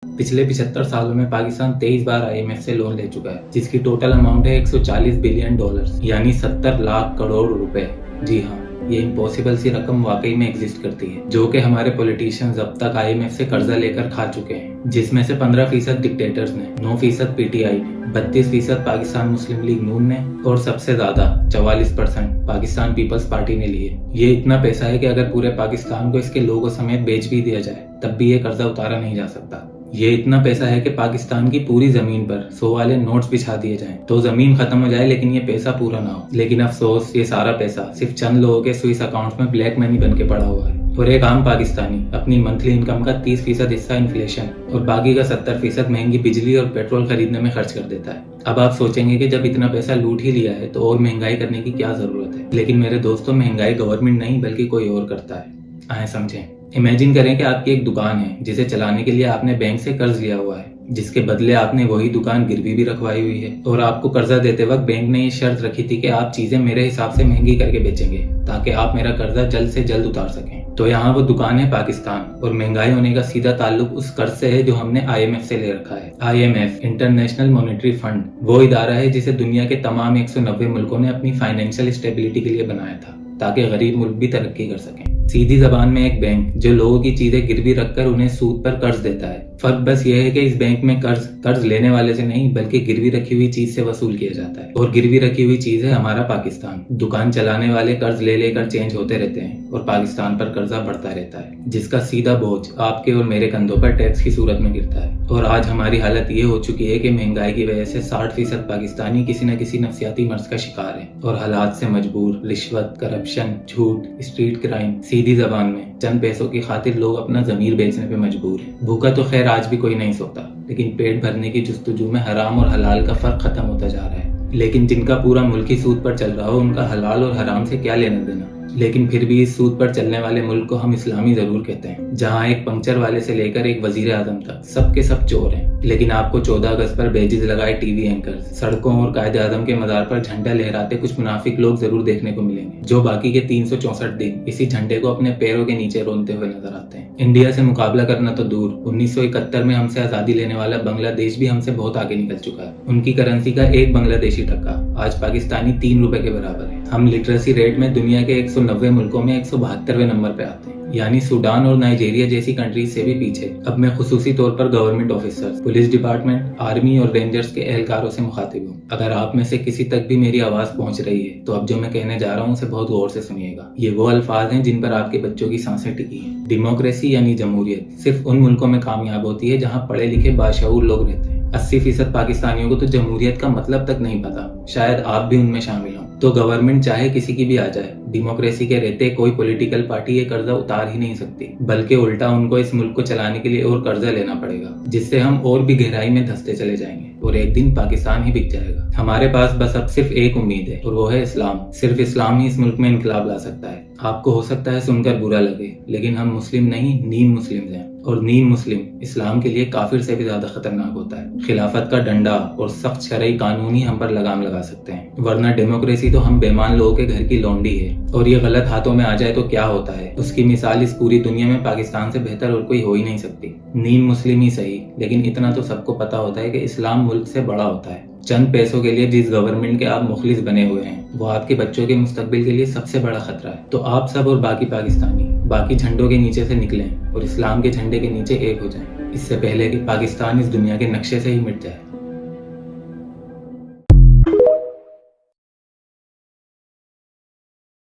पिछले 75 सालों में पाकिस्तान 23 बार आईएमएफ से लोन ले चुका है, जिसकी टोटल अमाउंट है 140 बिलियन डॉलर, यानी 70 लाख करोड़ रुपए। जी हाँ, ये इम्पॉसिबल सी रकम वाकई में एग्जिस्ट करती है, जो कि हमारे पॉलिटिशियंस अब तक आईएमएफ से कर्जा लेकर खा चुके हैं, जिसमें से 15% डिक्टेटर्स ने, 9% पीटीआई ने, 32% पाकिस्तान मुस्लिम लीग नून ने और सबसे ज्यादा 44% पाकिस्तान पीपल्स पार्टी ने लिए। ये इतना पैसा है कि अगर पूरे पाकिस्तान को इसके लोगों समेत बेच भी दिया जाए तब भी ये कर्जा उतारा नहीं जा सकता। ये इतना पैसा है कि पाकिस्तान की पूरी जमीन पर 100 वाले नोट्स बिछा दिए जाएं तो जमीन खत्म हो जाए, लेकिन ये पैसा पूरा ना हो। लेकिन अफसोस, ये सारा पैसा सिर्फ चंद लोगों के स्विस अकाउंट्स में ब्लैक मनी बन के पड़ा हुआ है और एक आम पाकिस्तानी अपनी मंथली इनकम का 30% हिस्सा इन्फ्लेशन और बाकी का 70% महंगी बिजली और पेट्रोल खरीदने में खर्च कर देता है। अब आप सोचेंगे कि जब इतना पैसा लूट ही लिया है तो और महंगाई करने की क्या जरूरत है। लेकिन मेरे दोस्तों, महंगाई गवर्नमेंट नहीं बल्कि कोई और करता है। आए समझें। इमेजिन करें कि आपकी एक दुकान है जिसे चलाने के लिए आपने बैंक से कर्ज लिया हुआ है, जिसके बदले आपने वही दुकान गिरवी भी रखवाई हुई है और आपको कर्जा देते वक्त बैंक ने ये शर्त रखी थी कि आप चीजें मेरे हिसाब से महंगी करके बेचेंगे ताकि आप मेरा कर्जा जल्द से जल्द उतार सकें। तो यहाँ वो दुकान है पाकिस्तान, और महंगाई होने का सीधा ताल्लुक उस कर्ज से है जो हमने आईएमएफ से ले रखा है। आईएमएफ, इंटरनेशनल मॉनेटरी फंड, वो इदारा है जिसे दुनिया के तमाम 190 मुल्कों ने अपनी फाइनेंशियल स्टेबिलिटी के लिए बनाया था ताकि गरीब मुल्क भी तरक्की कर सकें। सीधी जबान में एक बैंक जो लोगों की चीजें गिरवी रखकर उन्हें सूद पर कर्ज देता है। फर्क बस यह है कि इस बैंक में कर्ज लेने वाले से नहीं बल्कि गिरवी रखी हुई चीज से वसूल किया जाता है, और गिरवी रखी हुई चीज है हमारा पाकिस्तान। दुकान चलाने वाले कर्ज ले लेकर चेंज होते रहते हैं और पाकिस्तान पर कर्जा बढ़ता रहता है, जिसका सीधा बोझ आपके और मेरे कंधों पर टैक्स की सूरत में गिरता है। और आज हमारी हालत ये हो चुकी है कि महंगाई की वजह से 60% पाकिस्तानी किसी न किसी नफसियाती मर्ज का शिकार है और हालात से मजबूर। रिश्वत, करप्शन, झूठ, स्ट्रीट क्राइम, सीधी जबान में चंद पैसों की खातिर लोग अपना जमीर बेचने पे मजबूर है। भूखा तो खैर आज भी कोई नहीं सोता, लेकिन पेट भरने की जुस्तजू में हराम और हलाल का फर्क खत्म होता जा रहा है। लेकिन जिनका पूरा मुल्क ही सूद पर चल रहा हो, उनका हलाल और हराम से क्या लेना देना। लेकिन फिर भी इस सूद पर चलने वाले मुल्क को हम इस्लामी जरूर कहते हैं, जहाँ एक पंक्चर वाले से लेकर एक वजीर आजम तक सबके सब चोर हैं। लेकिन आपको 14 अगस्त पर बेजिज लगाए टीवी एंकर, सड़कों और कायदे आजम के मदार पर झंडा लहराते कुछ मुनाफिक लोग जरूर देखने को मिलेंगे, जो बाकी के 364 दिन इसी झंडे को अपने पैरों के नीचे रोनते हुए नजर आते हैं। इंडिया से मुकाबला करना तो दूर, 1971 में हमसे आजादी लेने वाला बांग्लादेश भी हमसे बहुत आगे निकल चुका है। उनकी करेंसी का एक बांग्लादेशी टका आज पाकिस्तानी 3 रुपए के बराबर है। हम लिटरेसी रेट में दुनिया के 190 मुल्कों में 172वें नंबर पे आते हैं, यानी सूडान और नाइजीरिया जैसी कंट्रीज से भी पीछे। अब मैं खुसूसी तौर पर government officers, police department, army और रेंजर्स के एहलकारों से मुखातिब हूँ। अगर आप में से किसी तक भी मेरी आवाज पहुंच रही है तो अब जो मैं कहने जा रहा हूँ उसे बहुत गौर से सुनिएगा। ये वो अल्फाज हैं जिन पर आपके बच्चों की सांसें टिकी हैं। डेमोक्रेसी यानी जमहूरियत सिर्फ उन मुल्कों में कामयाब होती है जहाँ पढ़े लिखे बाशऊर लोग रहते हैं। 80% पाकिस्तानियों को तो जमहूरियत का मतलब तक नहीं पता, शायद आप भी उनमें शामिल हों। तो गवर्नमेंट चाहे किसी की भी आ जाए, डेमोक्रेसी के रहते कोई पॉलिटिकल पार्टी ये कर्जा उतार ही नहीं सकती, बल्कि उल्टा उनको इस मुल्क को चलाने के लिए और कर्जा लेना पड़ेगा, जिससे हम और भी गहराई में धंसते चले जाएंगे और एक दिन पाकिस्तान ही बिक जाएगा। हमारे पास बस अब सिर्फ एक उम्मीद है और वो है इस्लाम। सिर्फ इस्लाम ही इस मुल्क में इनकलाब ला सकता है। आपको हो सकता है सुनकर बुरा लगे, लेकिन हम मुस्लिम नहीं, नीम मुस्लिम हैं, और नीम मुस्लिम इस्लाम के लिए काफिर से भी ज्यादा खतरनाक होता है। खिलाफत का डंडा और सख्त शरई कानून ही हम पर लगाम लगा सकते हैं, वरना डेमोक्रेसी तो हम बेमान लोगों के घर की लौंडी है, और ये गलत हाथों में आ जाए तो क्या होता है उसकी मिसाल इस पूरी दुनिया में पाकिस्तान से बेहतर और कोई हो ही नहीं सकती। नीम मुस्लिम ही सही, लेकिन इतना तो सबको पता होता है कि इस्लाम मुल्क से बड़ा होता है। चंद पैसों के लिए जिस गवर्नमेंट के आप मुखलिस बने हुए हैं, वो आपके बच्चों के मुस्तकबिल के लिए सबसे बड़ा खतरा है। तो आप सब और बाकी पाकिस्तानी बाकी झंडों के नीचे से निकलें और इस्लाम के झंडे के नीचे एक हो जाएं, इससे पहले कि पाकिस्तान इस दुनिया के नक्शे से ही मिट जाए।